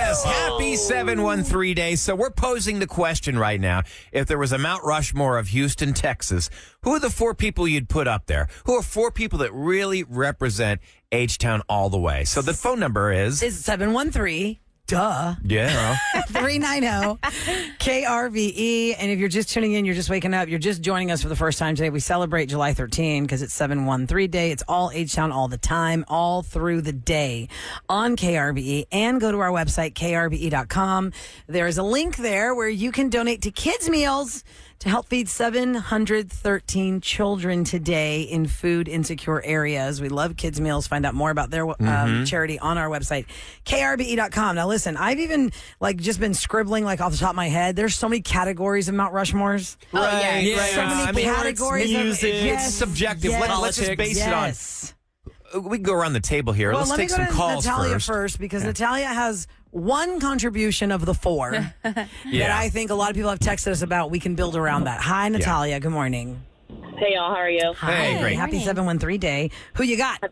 Yes, happy 713 Day. So we're posing the question right now. If there was a Mount Rushmore of Houston, Texas, who are the 4 people you'd put up there? Who are 4 people that really represent H-Town all the way? So the phone number is 713. Duh. Yeah. 390-KRVE. And if you're just tuning in, you're just waking up, you're just joining us for the first time today, we celebrate July 13 because it's 713 Day. It's all H-Town all the time, all through the day on KRVE. And go to our website, krve.com. There is a link there where you can donate to kids' meals to help feed 713 children today in food insecure areas. We love kids' meals. Find out more about their charity on our website, krbe.com. Now, listen, I've even just been scribbling off the top of my head. There's so many categories of Mount Rushmores. Right. Yeah. So many categories. Music. It's subjective. Let's just base it on. We can go around the table here. Well, let's take some calls Natalia first because Natalia has one contribution of the 4 that I think a lot of people have texted us about. We can build around that. Hi, Natalia. Yeah. Good morning. Hey, y'all. How are you? Hi. Hey, great. Happy 713 Day. Who you got? So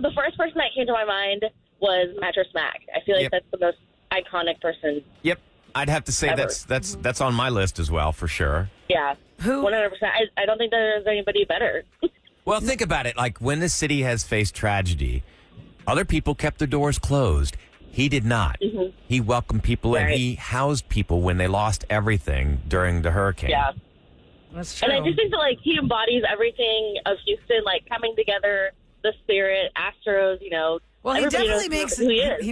the first person that came to my mind was Mattress Mac. I feel like that's the most iconic person. Yep. I'd have to say ever. that's on my list as well, for sure. Yeah. Who? 100%. I don't think there's anybody better. Well, think about it. When the city has faced tragedy, other people kept their doors closed. He did not. Mm-hmm. He welcomed people and he housed people when they lost everything during the hurricane. Yeah. That's true. And I just think that, he embodies everything of Houston, coming together, the spirit, Astros, Well, he definitely makes who he is.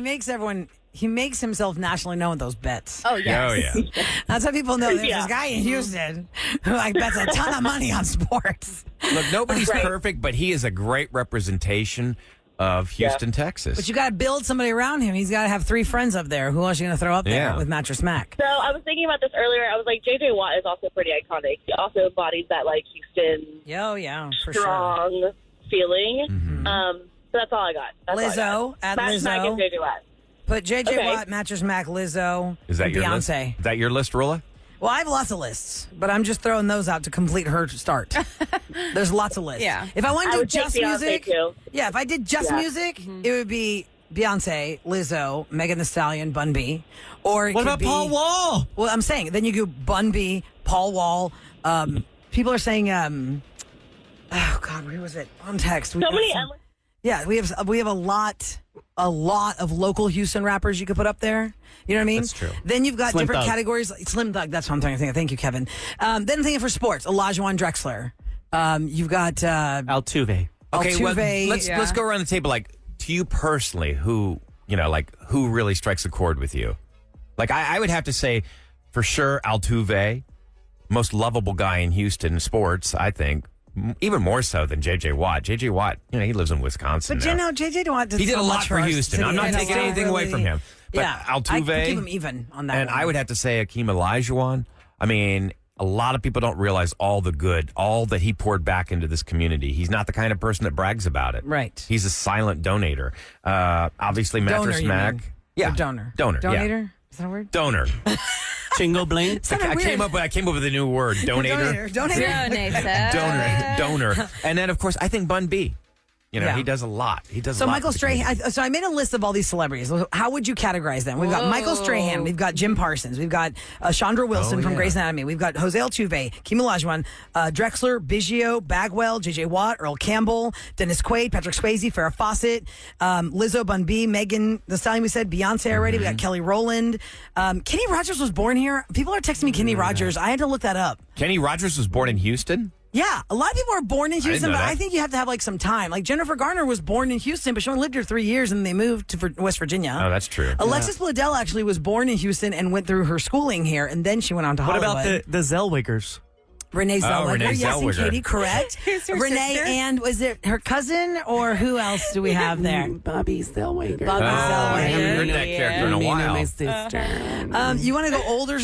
He makes himself nationally known with those bets. Oh, yes. Oh, yeah. That's how people know there's this guy in Houston who bets a ton of money on sports. Look, nobody's perfect, but he is a great representation of Houston, Texas. But you got to build somebody around him. He's got to have 3 friends up there. Who else are you going to throw up there with Mattress Mac? So I was thinking about this earlier. I was like, J.J. Watt is also pretty iconic. He also embodies that Houston for strong feeling. Mm-hmm. So that's all I got. Lizzo at Mattress Mac and Lizzo. J.J. Watt. Put J.J. Watt, Mattress Mac, Lizzo, Is that your list? Beyonce. Is that your list, Roula? Well, I have lots of lists, but I'm just throwing those out to complete her start. There's lots of lists. Yeah. If I want to do just Beyonce music, too. if I did just music, it would be Beyonce, Lizzo, Megan Thee Stallion, Bun B. Or it what could about be, Paul Wall? Well, I'm saying then you go Bun B, Paul Wall. People are saying, oh God, where was it on text? So many. Yeah, we have a lot of local Houston rappers you could put up there. You know what I mean? That's true. Then you've got Slim different Thug. categories. Slim Thug, that's what I'm thinking. Thank you, Kevin. Then I'm thinking for sports, Olajuwon Drexler. You've got Altuve. Okay, well, Altuve. let's go around the table. To you personally, who really strikes a chord with you? I would have to say, for sure, Altuve, most lovable guy in Houston sports, I think. Even more so than J.J. Watt. J.J. Watt, he lives in Wisconsin But now. J.J. Watt did He did so a lot much for our Houston. city. I'm not I know, taking anything away from him. But Altuve, I keep him even on that and one. I would have to say Hakeem Olajuwon. I mean, a lot of people don't realize all the good, all that he poured back into this community. He's not the kind of person that brags about it. Right. He's a silent donator. Obviously, Mattress you Mac. mean. Yeah. Or donor. Donor. Yeah. Donator? Is that a word? Donor. Chingo Bling. I came up with a new word. Donator. Donator. Donor. And then, of course, I think Bun B. He does a lot. So Michael Strahan. So I made a list of all these celebrities. How would you categorize them? We've got Michael Strahan. We've got Jim Parsons. We've got Chandra Wilson from Grey's Anatomy. We've got Jose Altuve, Hakeem Olajuwon, Drexler, Biggio, Bagwell, J.J. Watt, Earl Campbell, Dennis Quaid, Patrick Swayze, Farrah Fawcett, Lizzo, Bun B, Megan Thee Stallion. We said Beyonce already. We got Kelly Rowland. Kenny Rogers was born here. People are texting me Kenny Rogers. I had to look that up. Kenny Rogers was born in Houston? Yeah, a lot of people are born in Houston, know but that. I think you have to have some time. Jennifer Garner was born in Houston, but she only lived here 3 years, and they moved to West Virginia. Oh, that's true. Alexis Bledel actually was born in Houston and went through her schooling here, and then she went on to What Hollywood. about the Zellwegers? Renee Zellweger. Renee Yes, and Zellweger. Katie, correct. Who's her Renee, sister? and was it her cousin, or who else do we have there? Bobby Zellweger. Bobby I Zellweger. haven't heard that character in a while. My sister. You want to go older,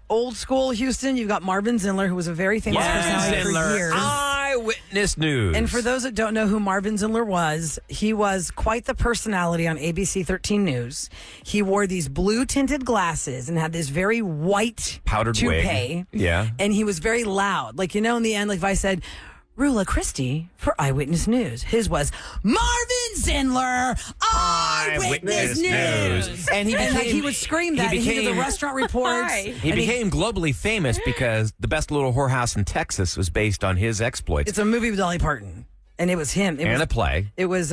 old school Houston? You've got Marvin Zindler, who was a very famous personality for years. Eyewitness News. And for those that don't know who Marvin Zindler was, he was quite the personality on ABC 13 News. He wore these blue tinted glasses and had this very white powdered toupee. wig. Yeah. And he was very loud. In the end, if I said, Rula Christie for Eyewitness News. His was Marvin Zindler, Eyewitness News. And he would scream that. He did the restaurant reports. He became globally famous because The Best Little Whorehouse in Texas was based on his exploits. It's a movie with Dolly Parton, and it was him. A play. It was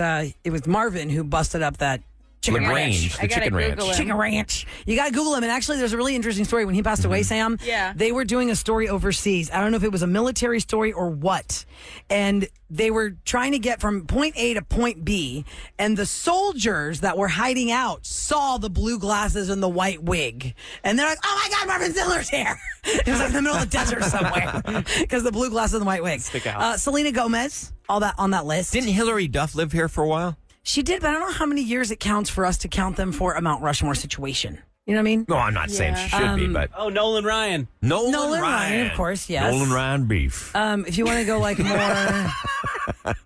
Marvin who busted up that chicken ranch. The chicken ranch. Chicken ranch. You got to Google him. And actually, there's a really interesting story. When he passed away, Sam, they were doing a story overseas. I don't know if it was a military story or what. And they were trying to get from point A to point B. And the soldiers that were hiding out saw the blue glasses and the white wig. And they're like, oh my God, Marvin Zindler's here. It was like in the middle of the desert somewhere because the blue glasses and the white wig. Stick out. Selena Gomez, all that on that list. Didn't Hillary Duff live here for a while? She did, but I don't know how many years it counts for us to count them for a Mount Rushmore situation. You know what I mean? No, I'm not saying she should be, but... Oh, Nolan Ryan. Nolan Ryan, of course, yes. Nolan Ryan beef. If you want to go like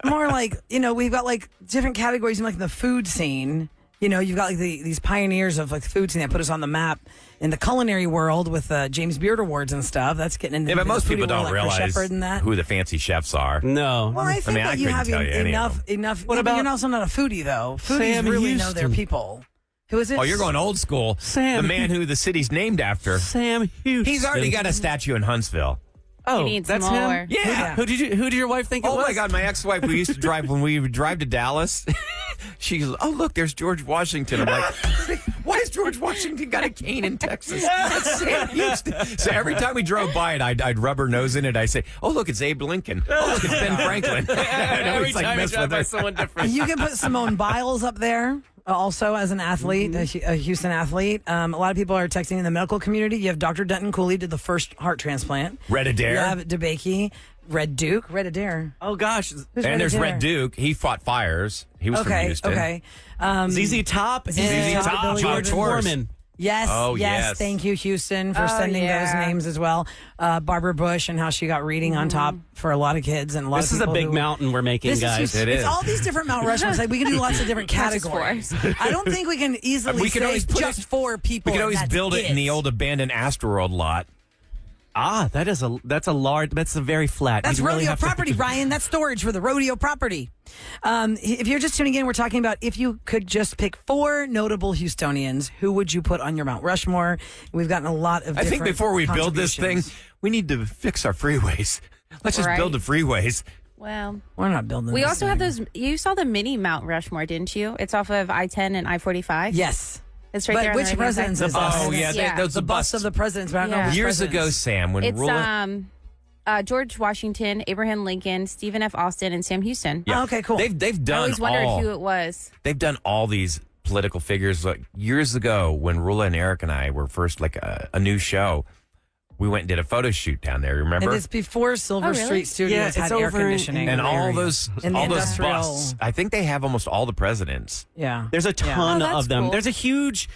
more like, we've got like different categories in like the food scene. You've got like these pioneers of like the food scene that put us on the map in the culinary world with James Beard Awards and stuff. That's getting into but most the people don't world, realize and that. who the fancy chefs are. No. Well, I think that you have enough. What about? You're also not a foodie though. Foodies Sam really Houston. know their people. Who is it? Oh, you're going old school. Sam. The man who the city's named after. Sam Houston. He's already got a statue in Huntsville. Oh, He needs that's more. him? Yeah. Who did your wife think it was? Oh my God, my ex-wife, we used to drive when we would drive to Dallas. She goes, oh, look, there's George Washington. I'm like, why has George Washington got a cane in Texas? That's Sam Houston. So every time we drove by it, I'd rub her nose in it. I'd say, oh, look, it's Abe Lincoln. Oh, look, it's Ben Franklin. Every time I drive by someone different. You can put Simone Biles up there. Also, as an athlete, a Houston athlete. A lot of people are texting in the medical community. You have Dr. Denton Cooley did the first heart transplant. Red Adair. You have DeBakey, Red Duke, Red Adair. Oh, gosh. Who's And there's Adair? Red Duke. He fought fires. He was from Houston. Okay. ZZ Top. ZZ Top, George George Foreman. Yes, Oh, yes. Thank you, Houston, for sending those names as well. Barbara Bush and how she got reading on top for a lot of kids and a lot This of is a people big mountain we're making, This guys. is, It it's is. all these different Mount Rushmores. Like we can do lots of different Not just categories. I don't think we can easily We can say always put just it- 4 people. We could always and build that's it in the old abandoned Astroworld lot. That's a very flat. That's You'd really rodeo have to- property, Ryan. That's storage for the rodeo property. If you're just tuning in, we're talking about if you could just pick 4 notable Houstonians, who would you put on your Mount Rushmore? We've gotten a lot of. I think before we build this thing, we need to fix our freeways. Let's just Right. build the freeways. Well, we're not building. we this also have thing. those. You saw the mini Mount Rushmore, didn't you? It's off of I-10 and I-45. Yes. It's right But there. on which the right-hand presidents side. is that? Oh, yeah. Yeah. Those The are bust of the presidents, but I don't know which Years ago, presidents. Sam, when It's Roula... George Washington, Abraham Lincoln, Stephen F. Austin, and Sam Houston. Oh, okay, cool. They've I done always wondered all... who it was. They've done all these political figures. Like years ago, when Roula and Eric and I were first like a new show, we went and did a photo shoot down there. Remember? And it's before Silver Oh, really? Street Studios Yeah, it's had air over in- conditioning. and in the all area. those In the busts. industrial- I think they have almost all the presidents. Yeah. There's a ton Oh, that's of them. cool. There's a huge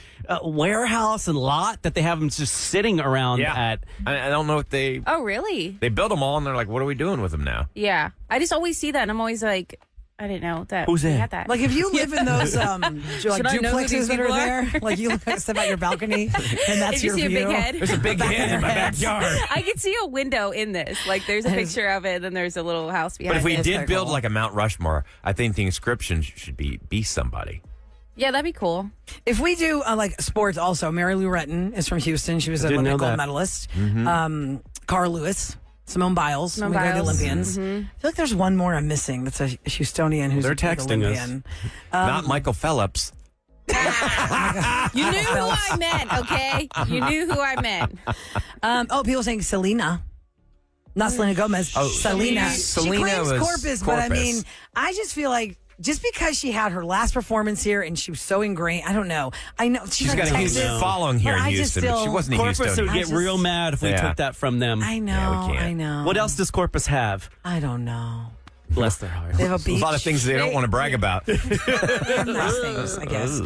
warehouse and lot that they have them just sitting around at. I don't know if they Oh, really? built them all, and they're like, what are we doing with them now? Yeah. I just always see that, and I'm always like, I didn't know that. Who's we that? had that. Like if you live in those like I know who duplexes these that are people there, like you step out your balcony and that's if you your see a view. big head, There's a big head in my backyard. I can see a window in this. Like there's a picture of it, and then there's a little house behind But if we it. did build cool. like a Mount Rushmore, I think the inscription should be somebody. Yeah, that'd be cool. If we do like sports, also Mary Lou Retton is from Houston. She was an Didn't know Olympic gold that. medalist. Mm-hmm. Carl Lewis, Simone Biles. Simone we go to the Biles. Olympians. I feel like there's one more I'm missing. That's a Houstonian who's They're a big texting us. Olympian. Not Michael Phelps. You knew who I meant, okay? You knew who I meant. People saying Selena. Not Selena Gomez. Oh, Selena. Selena She claims was Corpus, but I Corpus. mean, I just feel like just because she had her last performance here and she was so ingrained, I don't know. I know She's like got a huge Texas, following here but in I just Houston, but she still- wasn't a Corpus would Houstonian. get just- real mad if we Yeah. took that from them. I know. Yeah, we can't. I know. What else does Corpus have? I don't know. Bless their heart. They have a A beach. lot of things they don't want to brag about. Nice things, I guess.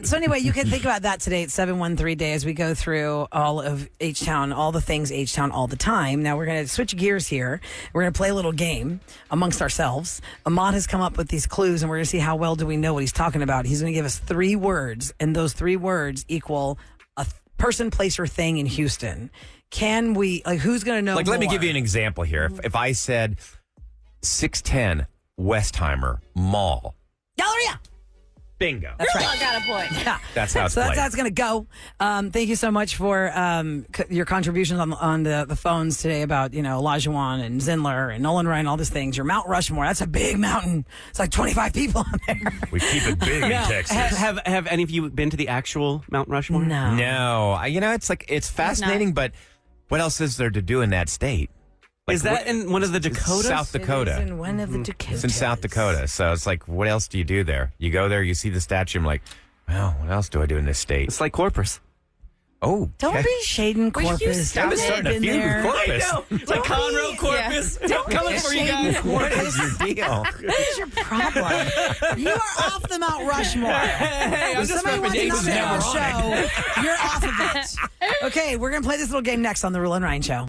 So anyway, you can think about that today at 713 Day as we go through all of H-Town, all the things H-Town all the time. Now we're going to switch gears here. We're going to play a little game amongst ourselves. Ahmad has come up with these clues, and we're going to see how well do we know what he's talking about. He's going to give us 3 words, and those 3 words equal a person, place, or thing in Houston. Can we, like, who's going to know Like, let me more? give you an example here. If I said 610 Westheimer Mall. Galleria. Bingo. That's right. I got a point. Yeah. That's how it's So that's played. how it's going to go. Thank you so much for your contributions on the phones today about, Olajuwon and Zindler and Nolan Ryan, all these things. Your Mount Rushmore, that's a big mountain. It's like 25 people on there. We keep it big in Texas. Have any of you been to the actual Mount Rushmore? No. No. It's fascinating, but what else is there to do in that state? Like, Is that in one of the Dakotas? South Dakota. It is in one of the Dakotas. It's in South Dakota. So it's like, what else do you do there? You go there, you see the statue, I'm like, well, what else do I do in this state? It's like Corpus. Oh, Don't okay. be shading Will you Corpus. stop Don't it? Starting to been feud with there. Corpus. It's like Conroe, Corpus. Don't Coming be for you shading guys. What Corpus. is your deal? What is your problem? You are off the Mount Rushmore. Hey, I'm If just somebody wants to recommending come never on our show, you're off of it. Okay, we're going to play this little game next on the Ruula and Ryan Show.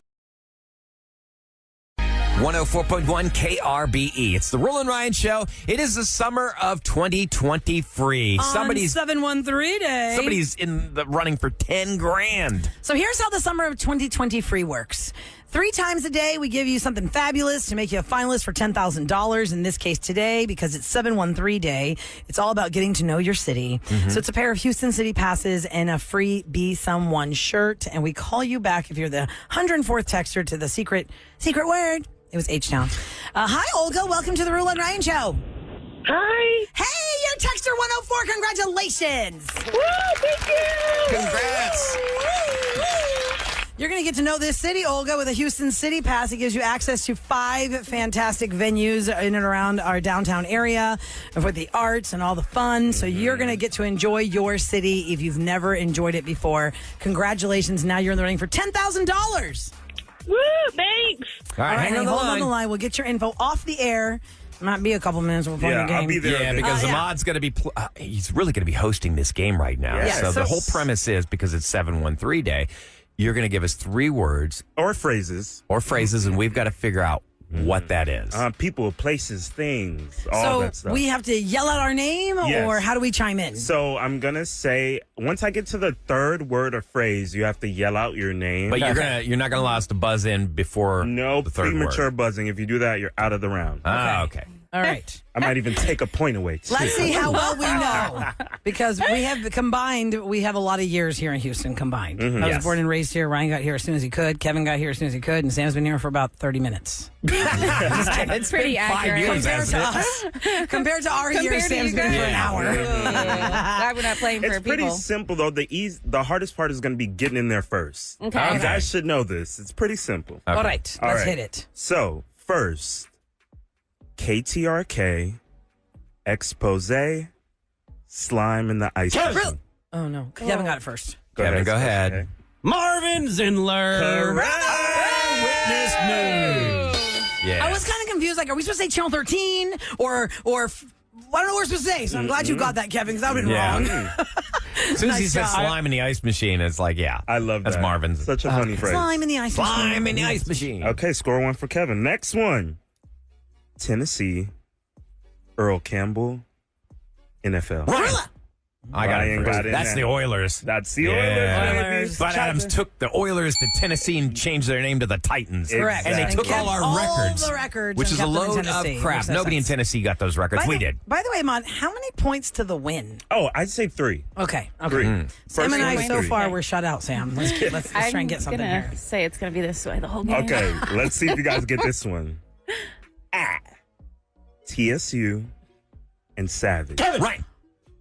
104.1 KRBE. It's the Roula and Ryan Show. It is the summer of 2023. On Somebody's 713 day. Somebody's in the running for 10 grand. So here's how the summer of 2023 works. 3 times a day, we give you something fabulous to make you a finalist for $10,000. In this case today, because it's 713 day, it's all about getting to know your city. So it's a pair of Houston City passes and a free Be Someone shirt. And we call you back if you're the 104th texter to the secret word. It was H-Town. Hi, Olga. Welcome to the Ruula and Ryan Show. Hi. Hey, you're texter 104. Congratulations. Woo, thank you. Congrats. You're going to get to know this city, Olga, with a Houston City Pass. It gives you access to 5 fantastic venues in and around our downtown area for the arts and all the fun. So you're going to get to enjoy your city if you've never enjoyed it before. Congratulations. Now you're in the running for $10,000. Woo, thanks. All right, hang on the hold on line. the line. We'll get your info off the air. Might be a couple minutes. We'll play the game. I'll be there. Yeah, because Ahmad's going to be, he's really going to be hosting this game right now. Yeah. So the whole premise is, because it's 713 day, you're going to give us 3 words Or phrases. or phrases, and we've got to figure out what that is. People, places, things, all So that stuff. we have to yell out our name, Yes. or how do we chime in? So I'm going to say, once I get to the 3rd word or phrase, you have to yell out your name. But you're not going to allow us to buzz in before no the 3rd premature word. buzzing. If you do that, you're out of the round. Okay. All right. I might even take a point away, too. Let's see how well we know. Because we have a lot of years here in Houston combined. I was Yes. born and raised here. Ryan got here as soon as he could. Kevin got here as soon as he could. And Sam's been here for about 30 minutes. It's pretty accurate. years. Compared to us. Compared to our years, Compared to Sam's you been here for an guys. hour. I'm not playing for It's pretty people. simple, though. The hardest part is going to be getting in there first. Okay. You guys should know this. It's pretty simple. Okay. All right. All Let's right. hit it. So, first, KTRK, expose, slime in the ice cream. Oh, no. Kevin got it first. Kevin, go ahead. Okay. Marvin Zindler. Witness news. Yeah. I was kind of confused. Like, are we supposed to say Channel 13 or I don't know what we're supposed to say. So I'm glad you got that, Kevin, because that would have been wrong. As soon as he Nice said job. slime in the ice machine, it's like, yeah. I love that. That's Marvin's. Such a funny phrase. Slime in the ice machine. Slime in the ice machine. Okay, score 1 for Kevin. Next one. Tennessee, Earl Campbell, NFL. Ruula. I got it Ryan first. got in That's there. the Oilers. That's the Yeah. Oilers. Bud Adams took the Oilers to Tennessee and changed their name to the Titans. Correct. And they Exactly. took all our records. the records which and is a kept them in load of Tennessee, crap. which makes Nobody in sense. Tennessee got those records. We did. By the way, Mon, how many points to the win? Oh, I'd say 3. Okay. 3. Mm. Sam and I, one, so 3. far, we're shut out, Sam. Let's try and get something I'm here. gonna say it's gonna be this way the whole game. Okay, let's see if you guys get this one. TSU and Savage. Right.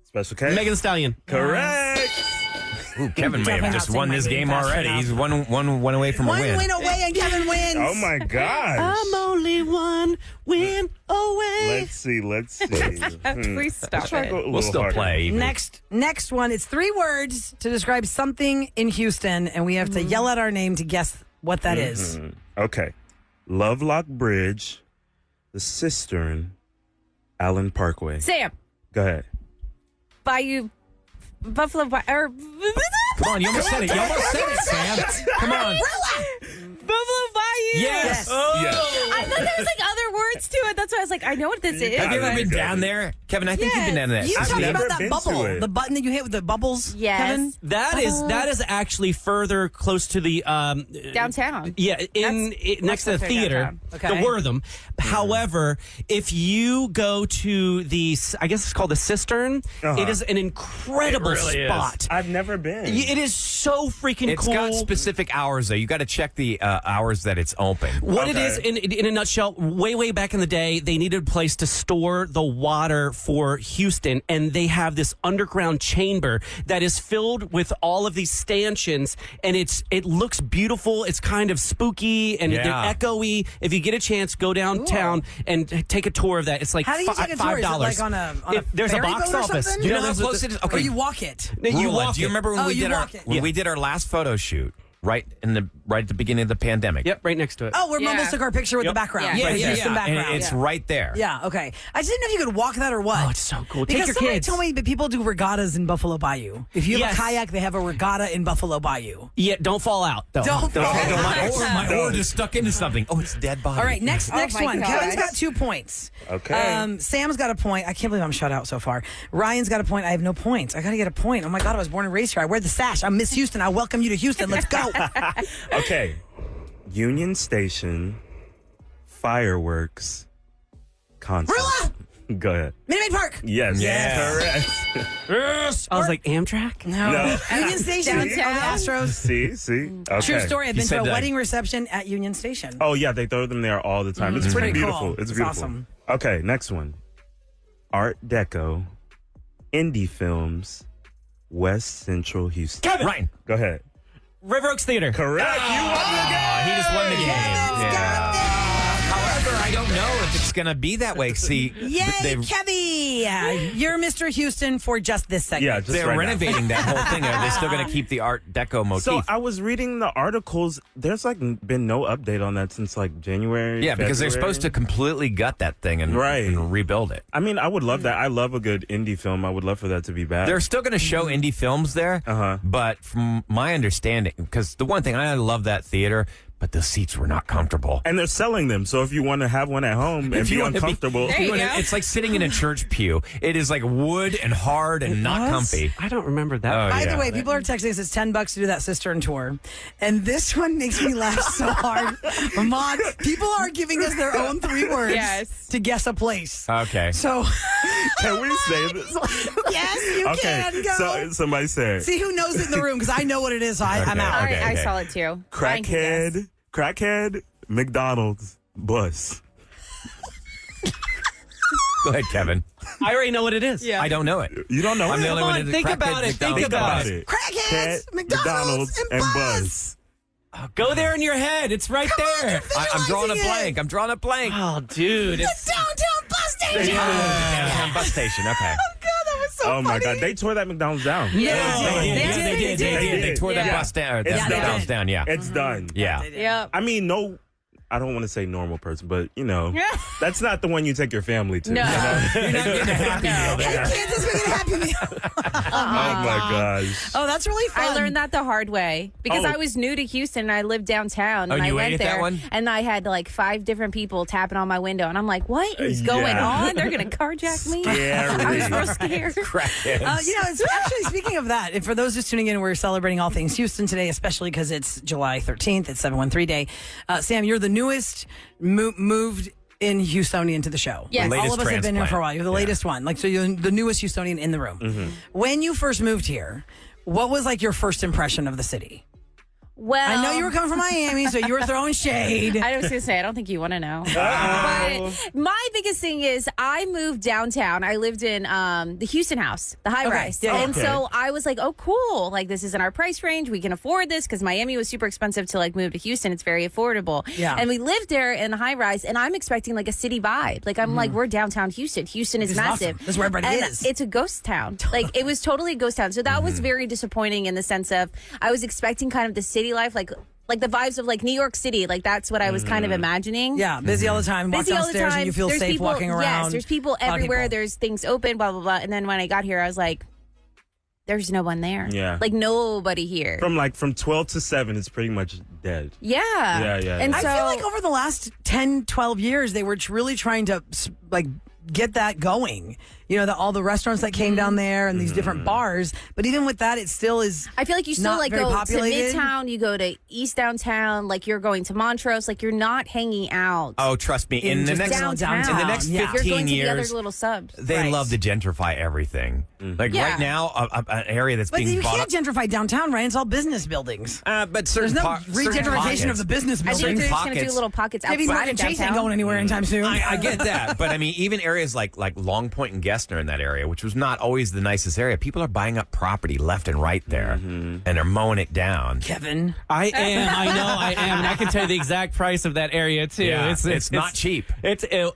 Special K. Megan Thee Stallion. Correct. Ooh, Kevin may Definitely have just not won saying this my name game fast already. enough. He's one away from a One win. win away and Kevin wins. Oh my gosh. I'm only one win away. Let's see. Please stop Try to go a it. little We'll still harder. play. Next one. It's 3 words to describe something in Houston, and we have to yell out our name to guess what that is. Okay. Lovelock Bridge, the Cistern, Allen Parkway. Sam, Go ahead. Bayou, Buffalo, or Come on, you almost said it. You almost said it, Sam. Come on. Buffalo Bayou Yes. I thought there was like other words to it. That's why I was like, I know what this is. Have you ever been down there, Kevin? I think you've been down there. You I've talked never about that been bubble, to it. the button that you hit with the bubbles. Yes. Kevin? That is actually further close to the Downtown. Yeah, next to the closer theater, downtown. Okay. the Wortham. However, if you go to the, I guess it's called the Cistern, it is an incredible spot. I've never been. It is so freaking It's cool. got specific hours, though. You got to check the hours that it's open. What it is, in a nutshell, way back in the day, they needed a place to store the water for Houston, and they have this underground chamber that is filled with all of these stanchions, and it looks beautiful. It's kind of spooky and they're echoey. If you get a chance, go downtown and take a tour of that. It's like How do you take a tour? Is it like on a there's a ferry box boat or office. something? You know how close it is? Okay. Or you walk it. You Roula, walk do you it. remember when we did our last photo shoot right at the beginning of the pandemic? Yep, right next to it. Oh, where Mumbles took our picture with the background. Yeah. Yeah, Yeah, Houston background. And it's right there. Yeah, okay. I just didn't know if you could walk that or what. Oh, it's so cool. Because Take your somebody kids. told me that people do regattas in Buffalo Bayou. If you have Yes. a kayak, they have a regatta in Buffalo Bayou. Yeah, don't fall out, though. Don't fall out. My oar just stuck into something. Oh, it's dead body. All right, next my one. gosh. Kevin's got 2 points. Okay. Sam's got a point. I can't believe I'm shut out so far. Ryan's got a point. I have no points. I got to get a point. Oh my God, I was born and raised here. I wear the sash. I'm Miss Houston. I welcome you to Houston. Let's go. Okay. Union Station fireworks concert. Rula! Go ahead. Minute Maid Park. Yes. Yes. Correct. Yes. I was like, Amtrak? No. Union Station. Downtown. Oh, the Astros. See? Okay. True story. I've He been to said a that. wedding reception at Union Station. Oh, yeah, they throw them there all the time. It's pretty pretty beautiful. cool. It's It's beautiful. awesome. Okay, next one. Art Deco, indie films, West Central Houston. Kevin! Ryan. Go ahead. River Oaks Theater. Correct. You won the game. He just won the game. got However, I don't know if it's going to be that way. See, Yay, they- Kevy! You're Mr. Houston for just this segment. Yeah, just they're right now. renovating that whole thing. Are they still going to keep the Art Deco motif? So I was reading the articles. There's been no update on that since January. yeah, because they're February. supposed to completely gut that thing and rebuild it. I mean, I would love that. I love a good indie film. I would love for that to be back. They're still going to show indie films there, but from my understanding, because the one thing I love that theater, but the seats were not comfortable. and they're selling them. So if you want to have one at home and be wanna uncomfortable, There you go. It's like sitting in a church pew. It is like wood and hard and not comfy. I don't remember that. Oh, By yeah. the way, people are texting us. It's $10 to do that Cistern tour, and this one makes me laugh so hard. Ahmad, people are giving us their own 3 words Yes. to guess a place. Okay. So, can we say this? yes, you can go. So somebody said See who knows it in the room because I know what it is. So I'm Okay. out. Okay. I saw it too. Ryan can guess. crackhead McDonald's bus. Go ahead, Kevin. I already know what it is. I don't know it. You don't know I'm the it? only Come one on, who think crackhead about it, think McDonald's about bus. it. Crackheads, Cat, McDonald's, and Buzz. Go there in your head. It's right there. I'm drawing a visualizing it. blank. I'm drawing a blank. Oh, dude. It's, Downtown bus station. Downtown bus station. Okay. Oh, God, that was so Oh funny. my God, they tore that McDonald's down. They did. They tore that Yeah. bus down. It's That McDonald's done. down. Yeah. It's done. Yeah. Yep. I mean, I don't want to say normal person, but that's not the one you take your family to. No. you know? You're not getting a happy meal there. Kansas, we get a Happy Meal. Oh my gosh. Oh, that's really fun. I learned that the hard way because Oh. I was new to Houston and I lived downtown. Oh, And I you went ate at there that one? and I had like 5 different people tapping on my window and I'm like, what is going Yeah. on? They're going to carjack me? Scary. I was real scared. Crackheads. It's actually speaking of that, and for those just tuning in, we're celebrating all things Houston today, especially because it's July 13th. It's 713 Day. Sam, you're the newest moved in Houstonian to the show. Yes. The All latest of us have been here for a while. You're the transplant. latest one. So you're the newest Houstonian in the room. When you first moved here, what was your first impression of the city? Well, I know you were coming from Miami, so you were throwing shade. I was going to say, I don't think you want to know. But my biggest thing is I moved downtown. I lived in the Houston house, the high rise. Yeah, yeah. And so I was like, oh, cool. Like, this is in our price range. We can afford this because Miami was super expensive to move to Houston. It's very affordable. Yeah. And we lived there in the high rise, and I'm expecting a city vibe. I'm like, we're downtown Houston. Houston is It's massive. awesome. That's where everybody And is. It's a ghost town. It was totally a ghost town. So that was very disappointing in the sense of I was expecting kind of the city life, like the vibes of New York City. That's what I was kind of imagining. Yeah, busy all the time. Walk Busy all the downstairs time. and you feel There's safe people, walking around. Yes, there's people A lot of everywhere. people. There's things open, blah, blah, blah. And then when I got here, I was like, there's no one there. Yeah. Like nobody here. From 12 to 7, it's pretty much dead. Yeah. Yeah. And I so feel like over the last 10, 12 years, they were really trying to like get that going. You know, all the restaurants that came down there and these different bars. But even with that, it still is. I feel like you still not like very go populated. to Midtown, you go to East Downtown, like you're going to Montrose, like you're not hanging out. Oh, trust me. In the just next downtown. in the next Yeah. 15 You're going to years, the other little subs. they Right. love to gentrify everything. Like Yeah. right now, an area that's But being you bought can't gentrify downtown, Ryan. It's all business buildings. but certain There's no certain regentrification pockets. of the business I think buildings. they're just going to do pockets. little pockets Maybe outside Mark and of Chase ain't downtown. going anywhere anytime soon. I get that, but I mean, even areas like Long Point and Gessner in that area, which was not always the nicest area, people are buying up property left and right there, and they're mowing it down. Kevin. I know I am, and I can tell you the exact price of that area too. Yeah, it's not cheap.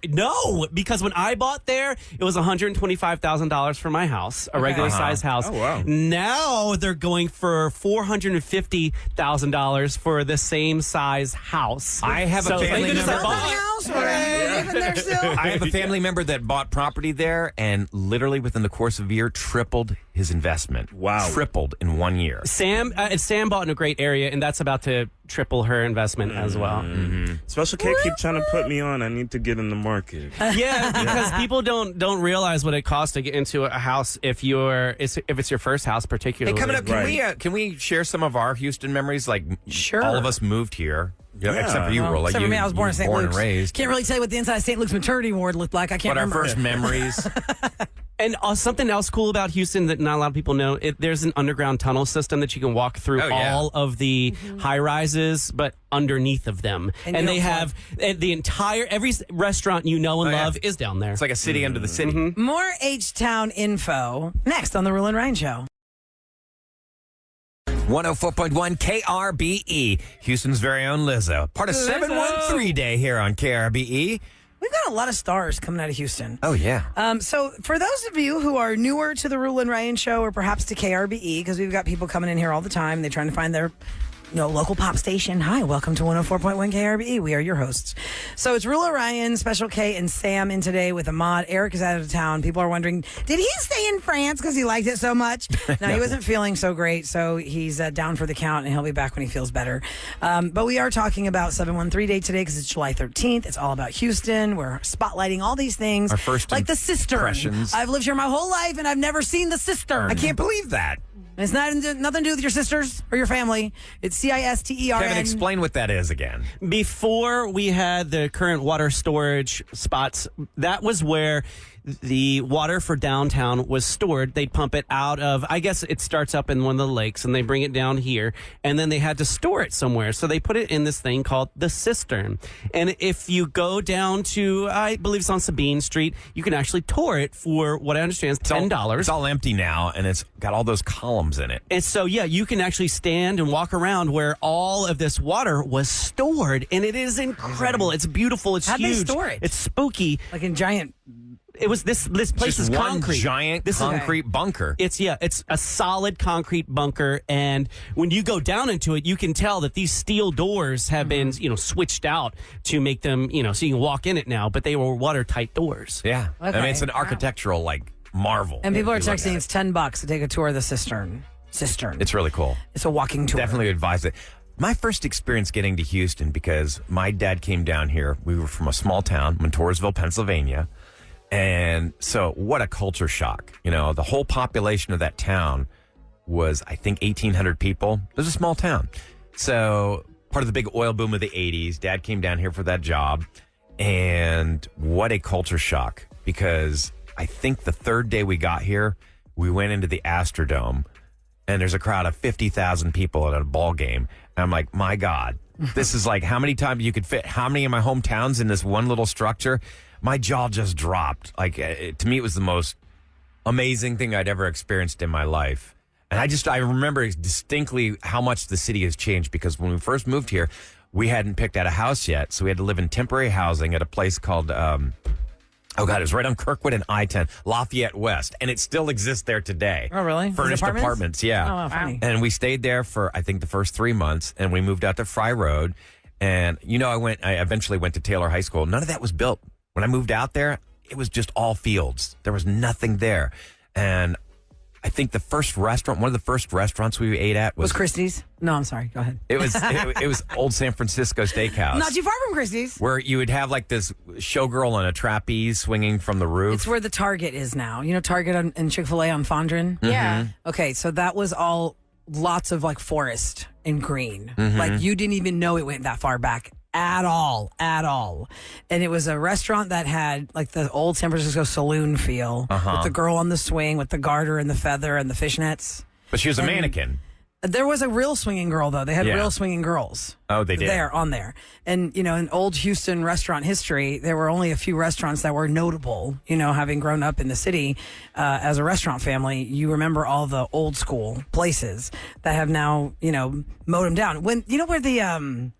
No, because when I bought there, it was $125,000 for my house, a regular sized house. Oh, wow. Now they're going for $450,000 for the same size house. I have a So, family thank goodness I member. bought- House, or living there still? I have a family member that bought property there and literally within the course of a year tripled his investment. Wow. Tripled in 1 year. Sam bought in a great area, and that's about to triple her investment as well. Special K keep trying to put me on. I need to get in the market. Yeah, because people don't realize what it costs to get into a house if it's your first house, Hey, particularly. coming up, Right. can we share some of our Houston memories? Like, Sure. all of us moved here, Yeah. except for you, Roula. Except for me, I was born in St. born Luke's. and raised. Can't really tell you what the inside of St. Luke's maternity ward looked like. I can't But our remember. first memories. And something else cool about Houston that not a lot of people know, there's an underground tunnel system that you can walk through Oh, yeah. all of the high rises, but underneath of them. And And you they don't have every restaurant you know and Oh, yeah. love is down there. It's like a city under the city. More H-Town info next on the Ruula and Ryan Show. 104.1 KRBE, Houston's very own Lizzo. Part of 713 Day here on KRBE. We've got a lot of stars coming out of Houston. Oh, yeah. So for those of you who are newer to the Ruula and Ryan Show or perhaps to KRBE, because we've got people coming in here all the time, they're trying to find their local pop station. Hi, welcome to 104.1 KRBE. We are your hosts. So it's Ruula, Ryan, Special K, and Sam in today with Ahmad. Eric is out of town. People are wondering, did he stay in France because he liked it so much? No, he wasn't feeling so great, so he's down for the count, and he'll be back when he feels better. But we are talking about 713 Day today because it's July 13th. It's all about Houston. We're spotlighting all these things. Our first like the cistern. impressions. I've lived here my whole life, and I've never seen the cistern. I can't believe that. It's nothing to do with your sisters or your family. It's CISTERN. Kevin, explain what that is again. Before we had the current water storage spots, that was where the water for downtown was stored. They'd pump it out of, I guess it starts up in one of the lakes, and they bring it down here, and then they had to store it somewhere. So they put it in this thing called the cistern. And if you go down to, I believe it's on Sabine Street, you can actually tour it for what I understand is $10. It's all empty now, and it's got all those columns in it. And so, yeah, you can actually stand and walk around where all of this water was stored, and it is incredible. It's beautiful. It's How'd they huge. store it? It's spooky. Like in giant. It was this place Just is one concrete. giant This is- concrete bunker. It's a solid concrete bunker, and when you go down into it, you can tell that these steel doors have been switched out to make them so you can walk in it now. But they were watertight doors. Yeah. I mean, Okay. it's an architectural, marvel. And people are if you look texting at it's $10 to take a tour of the cistern. It's really cool. It's a walking tour. Definitely advise it. My first experience getting to Houston, because my dad came down here. We were from a small town, Montoursville, Pennsylvania. And so what a culture shock. The whole population of that town was, I think, 1,800 people. It was a small town. So part of the big oil boom of the 80s, Dad came down here for that job. And what a culture shock, because I think the third day we got here, we went into the Astrodome, and there's a crowd of 50,000 people at a ball game. And I'm like, my God, this is like how many times you could fit how many of my hometowns in this one little structure? My jaw just dropped. To me, it was the most amazing thing I'd ever experienced in my life. And I remember distinctly how much the city has changed, because when we first moved here, we hadn't picked out a house yet. So we had to live in temporary housing at a place called, it was right on Kirkwood and I-10, Lafayette West. And it still exists there today. Oh, really? Furnished These apartments, yeah. Oh, wow, funny. And we stayed there for, I think, the first 3 months, and we moved out to Fry Road. And, I eventually went to Taylor High School. None of that was built. When I moved out there, it was just all fields. There was nothing there. And I think the first restaurant, one of the first restaurants we ate at Was Christie's? No, I'm sorry. Go ahead. it was Old San Francisco Steakhouse. Not too far from Christie's. Where you would have like this showgirl on a trapeze swinging from the roof. It's where the Target is now. You know Target and Chick-fil-A on Fondren? Yeah. Okay, so that was all lots of like forest and green. Like you didn't even know it went that far back at all. And it was a restaurant that had like the old San Francisco saloon feel with the girl on the swing with the garter and the feather and the fishnets. But she was a mannequin. There was a real swinging girl, though. They had real swinging girls. Oh, they did? On there. And, you know, in old Houston restaurant history, there were only a few restaurants that were notable. You know, having grown up in the city as a restaurant family, you remember all the old school places that have now, you know, mowed them down. When, you know where the...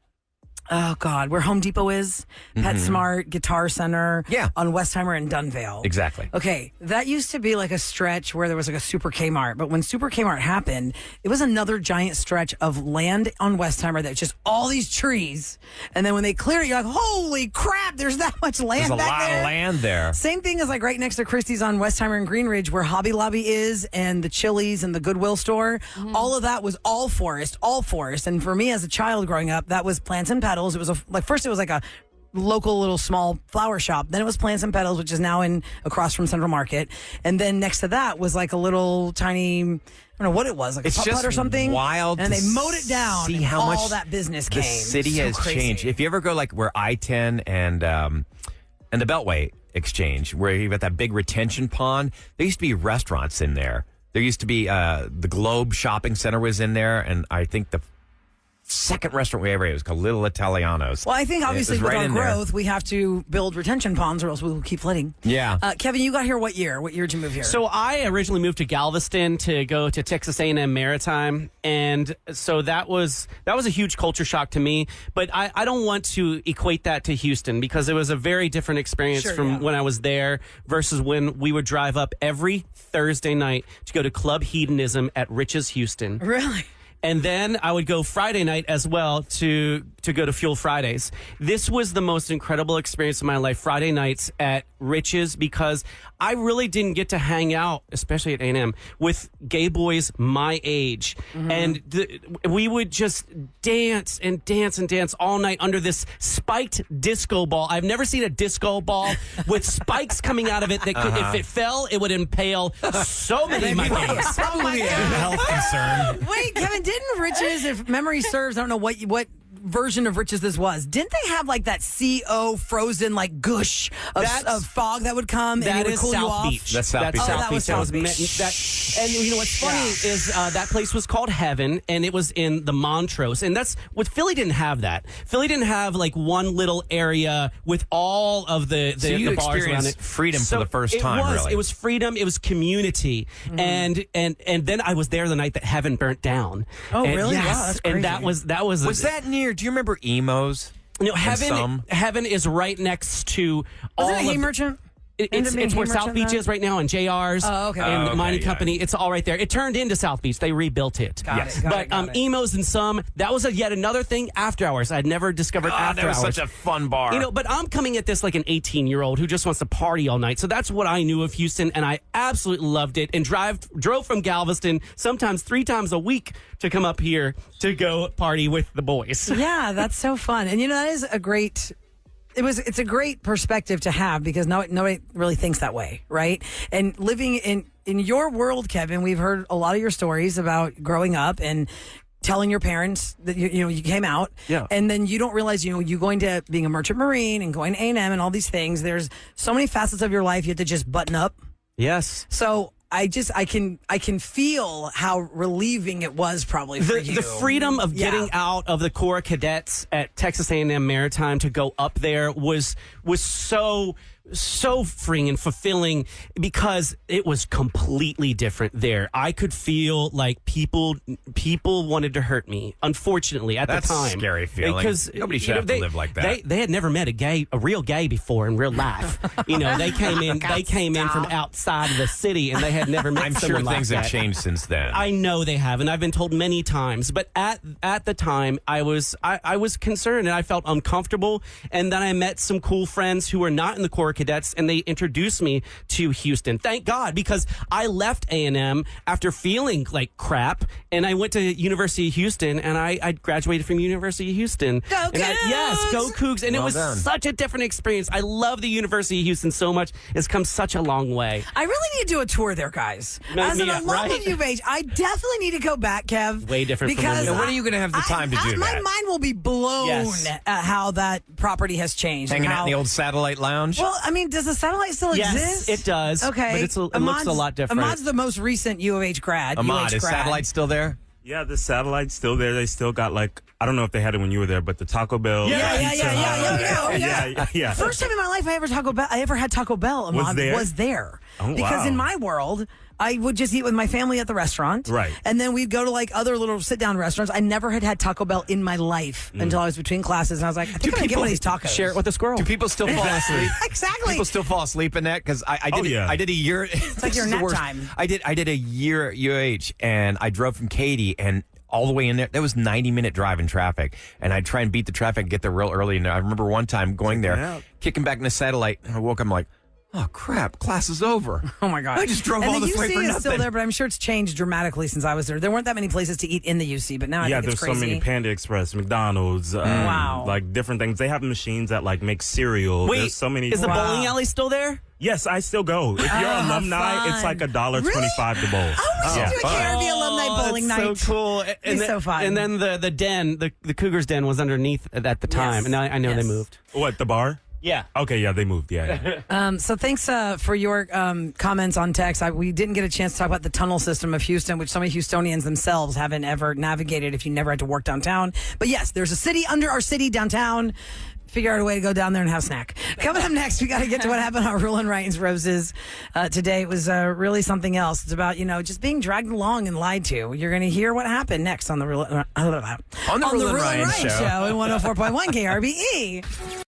oh, God, where Home Depot is? PetSmart, Guitar Center. Yeah. On Westheimer and Dunvale. Exactly. Okay, that used to be like a stretch where there was like a Super Kmart. But when Super Kmart happened, it was another giant stretch of land on Westheimer that's just all these trees. And then when they clear it, you're like, holy crap, there's that much land There's a back lot there. of land there. Same thing as like right next to Christie's on Westheimer and Green Ridge where Hobby Lobby is and the Chili's and the Goodwill store. All of that was all forest. And for me as a child growing up, that was Plants and Petals. It was first it was like a local little small flower shop. Then it was Plants and Petals, which is now across from Central Market. And then next to that was like a little tiny, I don't know what it was, like It's a putt-putt just or something. wild And to they mowed it down. see and how all much that business came. The city So has crazy. changed. If you ever go like where I-10 and the Beltway Exchange, where you've got that big retention pond, there used to be restaurants in there. There used to be the Globe Shopping Center was in there, and I think the second restaurant we ever ate was called Little Italianos. Well, I think obviously It was with right our in there. growth, we have to build retention ponds or else we will keep flooding. Yeah. Kevin, you got here what year? What year did you move here? So I originally moved to Galveston to go to Texas A&M Maritime, and so that was a huge culture shock to me. But I don't want to equate that to Houston because it was a very different experience from when I was there versus when we would drive up every Thursday night to go to Club Hedonism at Rich's Houston. Really? And then I would go Friday night as well to go to Fuel Fridays. This was the most incredible experience of my life, Friday nights at Rich's, because I really didn't get to hang out, especially at A&M, with gay boys my age. And we would just dance and dance and dance all night under this spiked disco ball. I've never seen a disco ball with spikes coming out of it that could, if it fell, it would impale so many monkeys. Probably a health concern. Wait, Kevin, didn't Rich's, if memory serves, I don't know what version of Rich's this was, didn't they have like that CO frozen like gush of fog that would come and it That would is cool you South off? Beach. That's South Beach. Oh, that was South Beach. And you know what's funny is that place was called Heaven, and it was in the Montrose. And that's what Philly didn't have. That Philly didn't have like one little area with all of the So you the bars around experienced it. freedom for the first time, really. It was freedom. It was community. And then I was there the night that Heaven burnt down. Oh, And really? Yes. Wow, that's and that was Was that near? Do you remember emos? You know, some? Heaven is right next to all Wasn't it of Hay Merchant? It's where South Beach is right now, and JR's Oh, okay. and Oh, okay, Mining yeah. Company. It's all right there. It turned into South Beach. They rebuilt it. Got it, got it. Emos and some. That was yet another thing. After hours. I'd never discovered after that was hours. such a fun bar. You know, but I'm coming at this like an 18-year-old who just wants to party all night. So that's what I knew of Houston, and I absolutely loved it. And drove from Galveston sometimes 3 times a week to come up here to go party with the boys. Yeah, that's so fun. And you know, that is a great... It's a great perspective to have because nobody really thinks that way, right? And living in your world, Kevin, we've heard a lot of your stories about growing up and telling your parents that you came out, and then you don't realize you going to being a merchant marine and going to A&M and all these things. There's so many facets of your life you have to just button up. Yes. So I can feel how relieving it was probably for you. The freedom of getting out of the Corps of Cadets at Texas A&M Maritime to go up there was so freeing and fulfilling because it was completely different there. I could feel like people wanted to hurt me, unfortunately, at That's the time. a scary feeling. Because Nobody should have to live like that. They had never met a real gay before in real life. They came in from outside of the city and they had never met I'm sure someone like things that. have changed since then. I know they have, and I've been told many times. But at the time, I was concerned and I felt uncomfortable. And then I met some cool friends who were not in the Corps of cadets, and they introduced me to Houston. Thank God, because I left A&M after feeling like crap, and I went to University of Houston, and I graduated from University of Houston. Go And Cougs! yes, go Cougs. And it was done. such a different experience. I love the University of Houston so much. It's come such a long way. I really need to do a tour there, guys. As an Yeah, alum right? of U of H, I definitely need to go back, Kev. Way different from because when you When are you going to have the time to do my that? mind will be blown Yes. at how that property has changed. and Hanging out how- in the old satellite lounge? Well, I mean, does the satellite still Yes, exist? it does. Okay. But it looks a lot different. Ahmad's the most recent U of H grad. Ahmad, UH is grad. satellite still there? Yeah, the satellite's still there. They still got like, I don't know if they had it when you were there, but the Taco Bell. Yeah. Yeah. First time in my life I ever had Taco Bell. Ahmad Was there? Oh, because wow. in my world, I would just eat with my family at the restaurant. Right. And then we'd go to like other little sit down restaurants. I never had Taco Bell in my life until I was between classes. And I was like, I think I'm going to get one of these tacos. Share it with a squirrel. Do people still fall asleep? Exactly. People still fall asleep in that? Because I did. Oh, yeah. I did a year. It's like your nap time. I did a year at UH, and I drove from Katy and all the way in there. That was 90-minute drive in traffic, and I'd try and beat the traffic and get there real early. And I remember one time going there, Yeah. kicking back in the satellite, and I woke up. I'm like, oh crap, class is over. Oh my God! I just drove and all the this way UC for is nothing. still there, but I'm sure it's changed dramatically since I was there. There weren't that many places to eat in the UC, but now I Yeah, think it's there's so crazy. many Panda Express, McDonald's, Wow. like different things. They have machines that like make cereal. Wait, there's so many. is the Wow. bowling alley still there? Yes, I still go. If you're alumni, fun. it's like $1.25 to bowl. Oh, we should do a KRV alumni bowling that's night. so cool. Be so fun. And then the den, the Cougars den was underneath at the time. Yes. And now I know Yes. they moved. What, the bar? Yeah. Okay, yeah, they moved. Yeah. So thanks for your comments on text. We didn't get a chance to talk about the tunnel system of Houston, which some of Houstonians themselves haven't ever navigated if you never had to work downtown. But yes, there's a city under our city downtown. Figure out a way to go down there and have a snack. Coming up next, we got to get to what happened on Ruling Wrights Roses today. It was really something else. It's about, just being dragged along and lied to. You're going to hear what happened next on the Ruling Ryan Show in 104.1 KRBE.